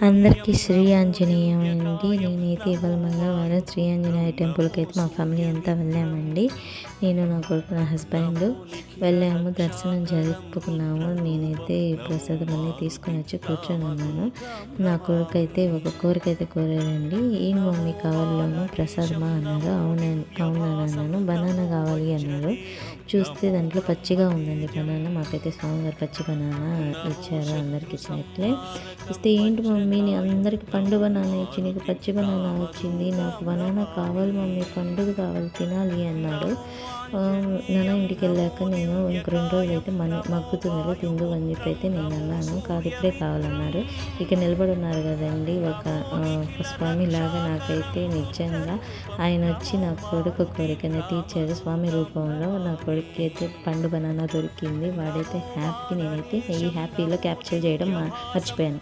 అందరికీ శ్రీ ఆంజనేయం అండి. నేనైతే ఇవాళ మంగళవారం శ్రీ ఆంజనేయ టెంపుల్కి అయితే మా ఫ్యామిలీ అంతా వెళ్ళామండి. నేను, నా కొడుకు, నా హస్బెండ్ వెళ్ళాము, దర్శనం జరుపుకున్నాము. నేనైతే ప్రసాదం అన్నీ తీసుకొని వచ్చి కూర్చొని ఉన్నాను. నా కొడుకు అయితే ఒక కోరిక అయితే కోరాడండి. ఏం మమ్మీ కావాలోను ప్రసాదమా అన్నారు. అవునన్నాను. బనానా కావాలి అన్నారు. చూస్తే దాంట్లో పచ్చిగా ఉందండి బనానా. మాకైతే స్వామివారు పచ్చి బనానా ఇచ్చారు, అందరికి ఇచ్చినట్లే. ఇస్తే ఏంటి మమ్మీ అందరికి పండు బనానా ఇచ్చి నీకు పచ్చి బనానా వచ్చింది, నాకు బనానా కావాలి మమ్మీ, పండుగ కావాలి, తినాలి అన్నాడు. నాన్న ఇంటికి వెళ్ళాక నేను ఇంక 2 రోజులు అయితే మగ్గుతుందో తిందు అని చెప్పి అయితే నేను అన్నాను. కాదు ఇప్పుడే కావాలన్నారు. ఇక నిలబడి ఉన్నారు కదండి ఒక స్వామి లాగా. నాకైతే నిజంగా ఆయన వచ్చి నా కొడుకు కోరికను తీర్చారు స్వామి రూపంలో. నా కొడుకు అయితే పండు బనానా దొరికింది. వాడైతే హ్యాపీ. నేనైతే ఈ హ్యాపీలో క్యాప్చర్ చేయడం మర్చిపోయాను.